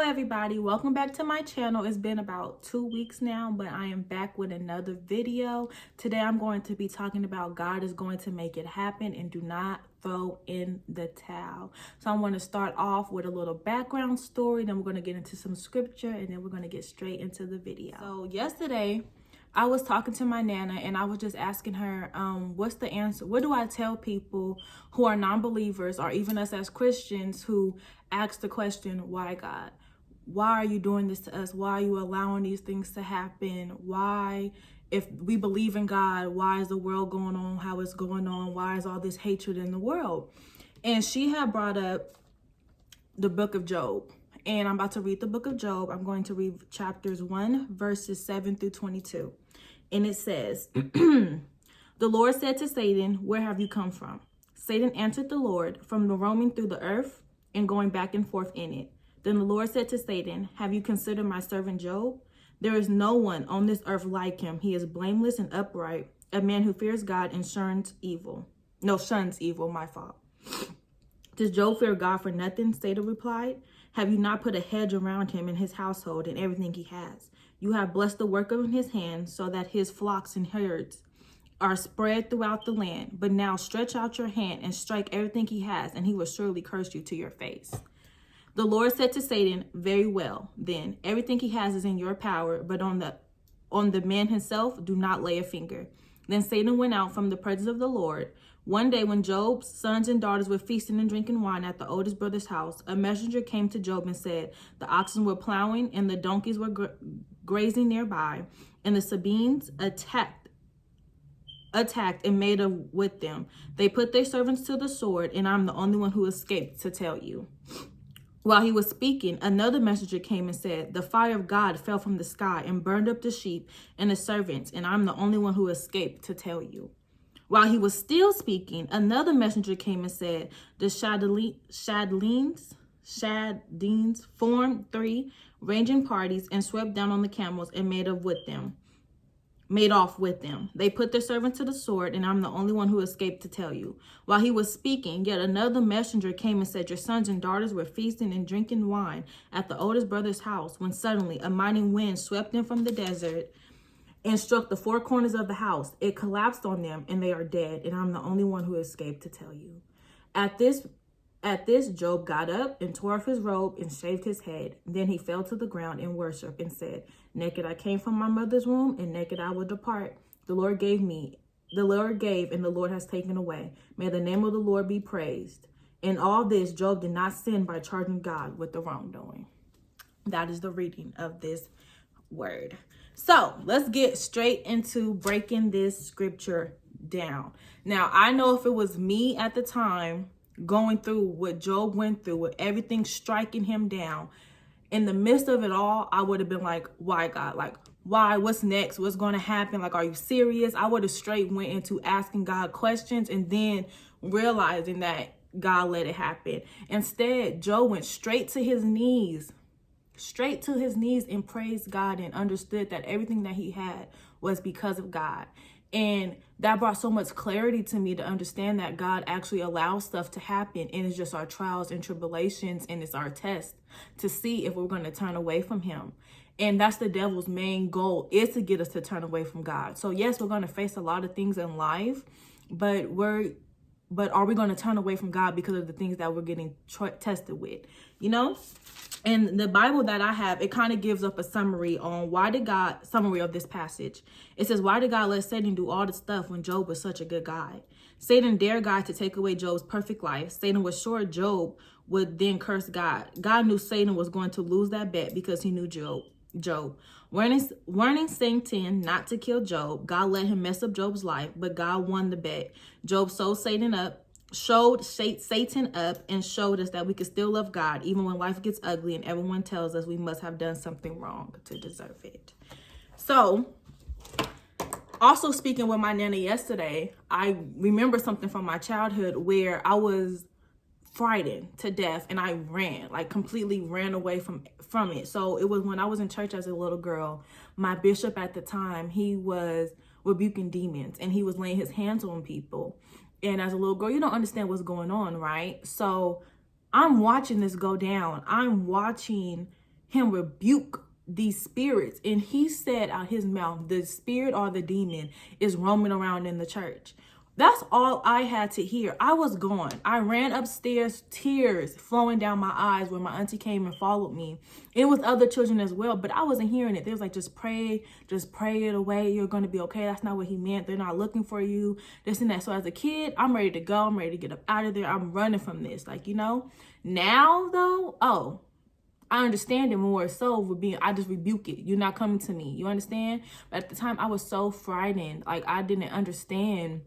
everybody, welcome back to my channel. It's been about 2 weeks now, but I am back with another video. Today I'm going to be talking about God is going to make it happen and do not throw in the towel. So I'm going to start off with a little background story, then we're going to get into some scripture, and then we're going to get straight into the video. So yesterday I was talking to my Nana and I was just asking her, what's the answer? What do I tell people who are non-believers or even us as Christians who ask the question, why God? Why are you doing this to us? Why are you allowing these things to happen? Why, if we believe in God, why is the world going on how it's going on? Why is all this hatred in the world? And she had brought up the book of Job. And I'm about to read the book of Job. I'm going to read chapters 1, verses 7 through 22. And it says, the Lord said to Satan, where have you come from? Satan answered the Lord, from the roaming through the earth and going back and forth in it. Then the Lord said to Satan, have you considered my servant Job? There is no one on this earth like him. He is blameless and upright, a man who fears God and shuns evil. My fault. Does Job fear God for nothing? Satan replied. Have you not put a hedge around him and his household and everything he has? You have blessed the work of his hands so that his flocks and herds are spread throughout the land. But now stretch out your hand and strike everything he has, and he will surely curse you to your face. The Lord said to Satan, very well, then everything he has is in your power, but on the man himself, do not lay a finger. Then Satan went out from the presence of the Lord. One day when Job's sons and daughters were feasting and drinking wine at the oldest brother's house, a messenger came to Job and said, the oxen were plowing and the donkeys were grazing nearby, and the Sabines attacked and made with them. They put their servants to the sword, and I'm the only one who escaped to tell you. While he was speaking, another messenger came and said, the fire of God fell from the sky and burned up the sheep and the servants, and I'm the only one who escaped to tell you. While he was still speaking, another messenger came and said, the Shadines formed 3 ranging parties and swept down on the camels and made off with them. They put their servant to the sword, and I'm the only one who escaped to tell you. While he was speaking, yet another messenger came and said, your sons and daughters were feasting and drinking wine at the oldest brother's house, when suddenly a mighty wind swept in from the desert and struck the 4 corners of the house. It collapsed on them, and they are dead, and I'm the only one who escaped to tell you. At this, Job got up and tore off his robe and shaved his head. Then he fell to the ground in worship and said, naked I came from my mother's womb, and naked I will depart. The Lord gave, and the Lord has taken away. May the name of the Lord be praised. In all this, Job did not sin by charging God with the wrongdoing. That is the reading of this word. So let's get straight into breaking this scripture down. Now, I know if it was me at the time going through what Job went through, with everything striking him down, in the midst of it all, I would have been like, why God? Like, why? What's next? What's going to happen? Like, are you serious? I would have straight went into asking God questions and then realizing that God let it happen. Instead, Job went straight to his knees and praised God and understood that everything that he had was because of God. And that brought so much clarity to me to understand that God actually allows stuff to happen, and it's just our trials and tribulations, and it's our test to see if we're going to turn away from him. And that's the devil's main goal, is to get us to turn away from God. So yes, we're going to face a lot of things in life, but are we going to turn away from God because of the things that we're getting tested with, you know? And the Bible that I have, it kind of gives up a summary on summary of this passage. It says, why did God let Satan do all the stuff when Job was such a good guy? Satan dared God to take away Job's perfect life. Satan was sure Job would then curse God. God knew Satan was going to lose that bet because he knew Job. Warning Satan not to kill Job, God let him mess up Job's life, but God won the bet. Job showed Satan up and showed us that we can still love God even when life gets ugly and everyone tells us we must have done something wrong to deserve it. So, also speaking with my Nana yesterday, I remember something from my childhood where I was frightened to death and I completely ran away from it. So it was when I was in church as a little girl. My bishop at the time, he was rebuking demons and he was laying his hands on people. And as a little girl, you don't understand what's going on, right? So I'm watching this go down. I'm watching him rebuke these spirits. And he said out his mouth, the spirit or the demon is roaming around in the church. That's all I had to hear. I was gone. I ran upstairs, tears flowing down my eyes when my auntie came and followed me. It was other children as well, but I wasn't hearing it. They was like, just pray it away. You're going to be okay. That's not what he meant. They're not looking for you, this and that. So as a kid, I'm ready to go. I'm ready to get up out of there. I'm running from this. Like, you know, now though, I understand it more so with being, I just rebuke it. You're not coming to me. You understand? But at the time I was so frightened. Like I didn't understand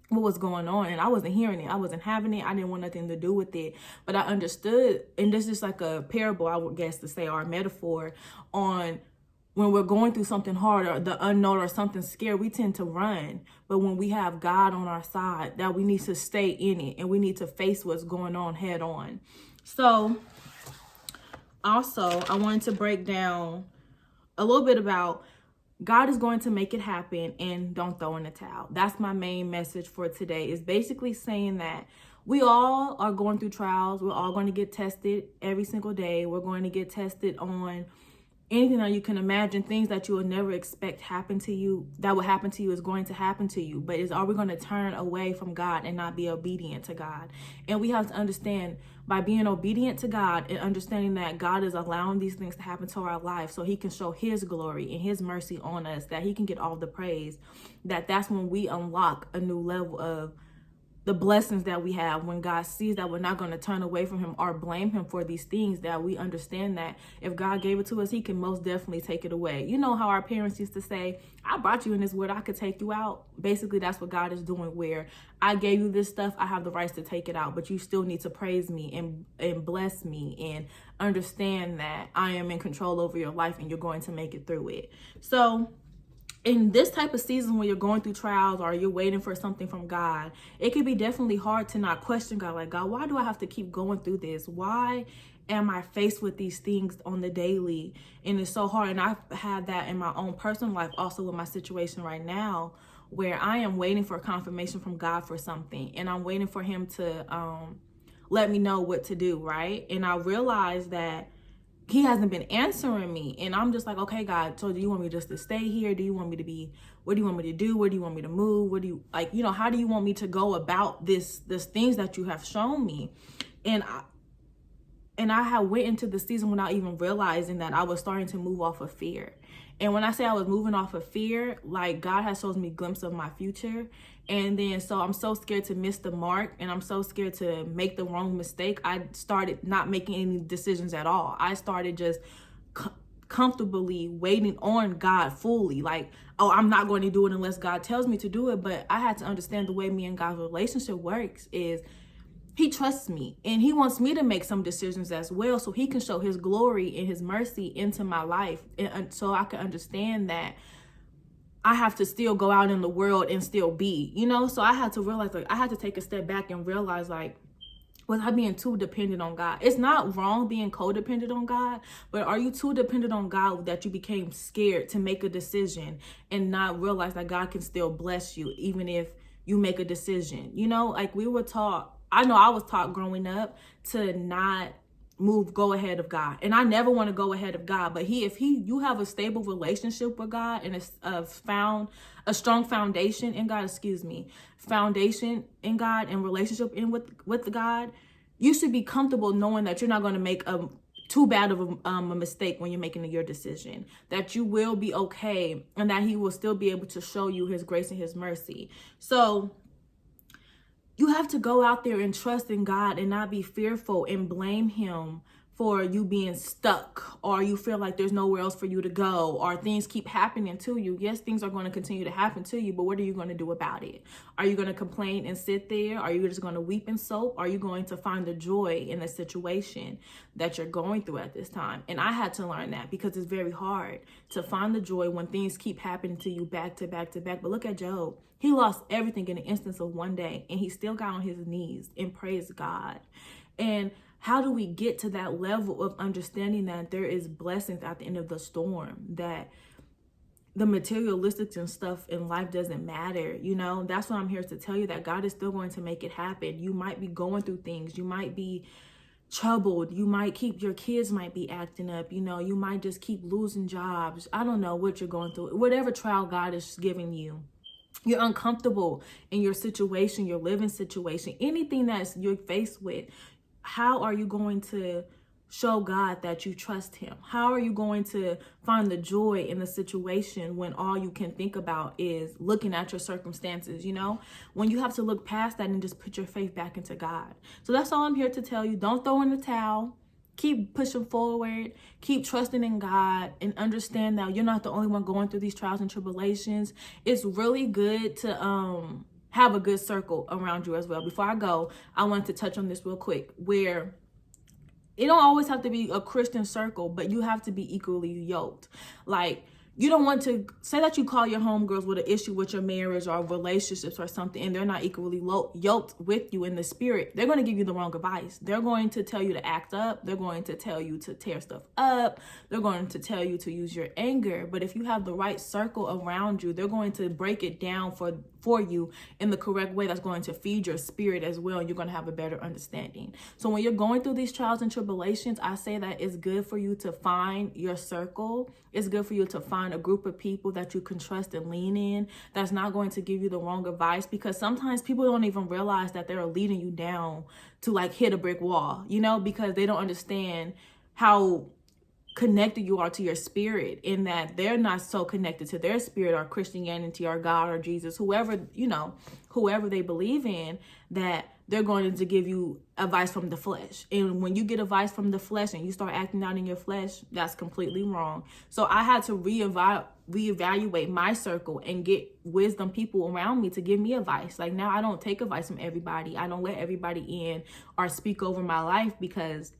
what was going on, and I wasn't hearing it. I wasn't having it. I didn't want nothing to do with it, but I understood. And this is like a parable, I would guess to say, or a metaphor on when we're going through something hard or the unknown or something scary, we tend to run. But when we have God on our side, that we need to stay in it and we need to face what's going on head on. So also, I wanted to break down a little bit about God is going to make it happen, and don't throw in the towel. That's my main message for today, is basically saying that we all are going through trials. We're all going to get tested every single day. We're going to get tested on anything that you can imagine. Things that you will never expect happen to you, that will happen to you, is going to happen to you. But are we going to turn away from God and not be obedient to God? And we have to understand, by being obedient to God and understanding that God is allowing these things to happen to our life so he can show his glory and his mercy on us, that he can get all the praise, that's when we unlock a new level of the blessings that we have. When God sees that we're not going to turn away from him or blame him for these things, that we understand that if God gave it to us, he can most definitely take it away. You know how our parents used to say, I brought you in this world, I could take you out. Basically, that's what God is doing, where I gave you this stuff, I have the rights to take it out, but you still need to praise me and bless me and understand that I am in control over your life and you're going to make it through it. So in this type of season, when you're going through trials or you're waiting for something from God, it can be definitely hard to not question God. Like, God, why do I have to keep going through this? Why am I faced with these things on the daily? And it's so hard. And I've had that in my own personal life, also with my situation right now, where I am waiting for confirmation from God for something. And I'm waiting for him to let me know what to do, right? And I realized that he hasn't been answering me, and I'm just like, okay, God, so do you want me just to stay here? Do you want me to be, what do you want me to do? Where do you want me to move? What do you, like, you know, how do you want me to go about this things that you have shown me? And I had went into the season without even realizing that I was starting to move off of fear. And when I say I was moving off of fear, like, God has shown me a glimpse of my future. And then, so I'm so scared to miss the mark, and I'm so scared to make the wrong mistake. I started not making any decisions at all. I started just comfortably waiting on God fully. Like, oh, I'm not going to do it unless God tells me to do it. But I had to understand the way me and God's relationship works is he trusts me, and he wants me to make some decisions as well, so he can show his glory and his mercy into my life. And so I can understand that I have to still go out in the world and still be, you know? So I had to realize, like, I had to take a step back and realize, like, was I being too dependent on God? It's not wrong being codependent on God, but are you too dependent on God that you became scared to make a decision and not realize that God can still bless you even if you make a decision? You know, like, we were taught, I know I was taught growing up to not go ahead of God, and I never want to go ahead of God. But you have a stable relationship with God and found a strong foundation in God, foundation in God and relationship with God, you should be comfortable knowing that you're not going to make too bad of a mistake when you're making your decision, that you will be okay, and that he will still be able to show you his grace and his mercy. So you have to go out there and trust in God and not be fearful and blame him for you being stuck, or you feel like there's nowhere else for you to go, or things keep happening to you. Yes, things are going to continue to happen to you, but what are you going to do about it? Are you going to complain and sit there? Are you just going to weep and soap? Are you going to find the joy in the situation that you're going through at this time? And I had to learn that, because it's very hard to find the joy when things keep happening to you back to back to back. But look at Job. He lost everything in an instance of one day, and he still got on his knees and praised God. And how do we get to that level of understanding that there is blessings at the end of the storm, that the materialistic and stuff in life doesn't matter? You know, that's what I'm here to tell you, that God is still going to make it happen. You might be going through things. You might be troubled. You might your kids might be acting up. You know, you might just keep losing jobs. I don't know what you're going through. Whatever trial God is giving you. You're uncomfortable in your situation, your living situation, anything that you're faced with. How are you going to show God that you trust him? How are you going to find the joy in the situation when all you can think about is looking at your circumstances, you know? When you have to look past that and just put your faith back into God. So that's all I'm here to tell you. Don't throw in the towel. Keep pushing forward, keep trusting in God, and understand that you're not the only one going through these trials and tribulations. It's really good to have a good circle around you as well. Before I go, I wanted to touch on this real quick, where it don't always have to be a Christian circle, but you have to be equally yoked. Like, you don't want to say that you call your homegirls with an issue with your marriage or relationships or something, and they're not equally yoked with you in the spirit. They're going to give you the wrong advice. They're going to tell you to act up. They're going to tell you to tear stuff up. They're going to tell you to use your anger. But if you have the right circle around you, they're going to break it down for you in the correct way that's going to feed your spirit as well. And you're going to have a better understanding. So when you're going through these trials and tribulations, I say that it's good for you to find your circle. It's good for you to find a group of people that you can trust and lean in, that's not going to give you the wrong advice, because sometimes people don't even realize that they're leading you down to like hit a brick wall, you know, because they don't understand how connected you are to your spirit, in that they're not so connected to their spirit or Christianity or God or Jesus, whoever, you know, whoever they believe in, that they're going to give you advice from the flesh. And when you get advice from the flesh and you start acting out in your flesh, that's completely wrong. So I had to reevaluate my circle and get wisdom people around me to give me advice. Like, now I don't take advice from everybody. I don't let everybody in or speak over my life, because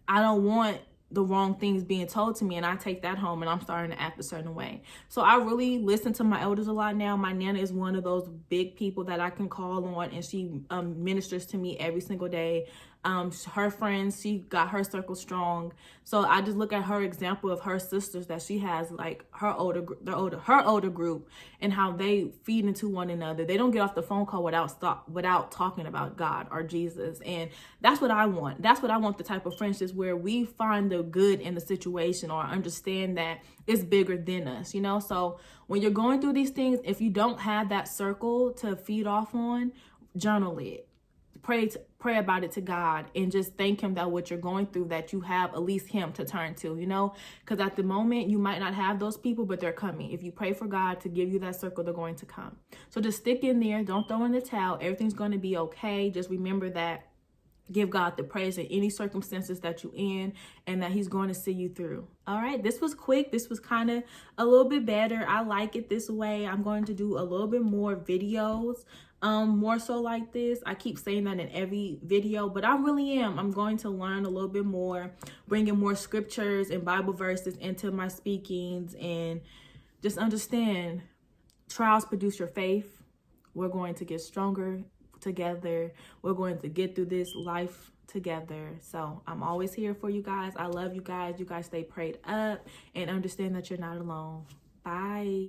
I don't want the wrong things being told to me, and I take that home and I'm starting to act a certain way. So I really listen to my elders a lot now. My Nana is one of those big people that I can call on, and she ministers to me every single day. Her friends, she got her circle strong. So I just look at her example of her sisters that she has, like her older group, and how they feed into one another. They don't get off the phone call without talking about God or Jesus. And that's what I want. That's what I want, the type of friendships where we find the good in the situation or understand that it's bigger than us, you know? So when you're going through these things, if you don't have that circle to feed off on, journal it. Pray about it to God, and just thank him that what you're going through, that you have at least him to turn to, you know, because at the moment you might not have those people, but they're coming. If you pray for God to give you that circle, they're going to come. So just stick in there. Don't throw in the towel. Everything's going to be okay. Just remember that. Give God the praise in any circumstances that you're in, and that he's going to see you through. All right, this was quick. This was kind of a little bit better. I like it this way. I'm going to do a little bit more videos, more so like this. I keep saying that in every video, but I really am. I'm going to learn a little bit more, bringing more scriptures and Bible verses into my speakings, and just understand trials produce your faith. We're going to get stronger together. We're going to get through this life together. So I'm always here for you guys. I love you guys. You guys stay prayed up and understand that you're not alone. Bye.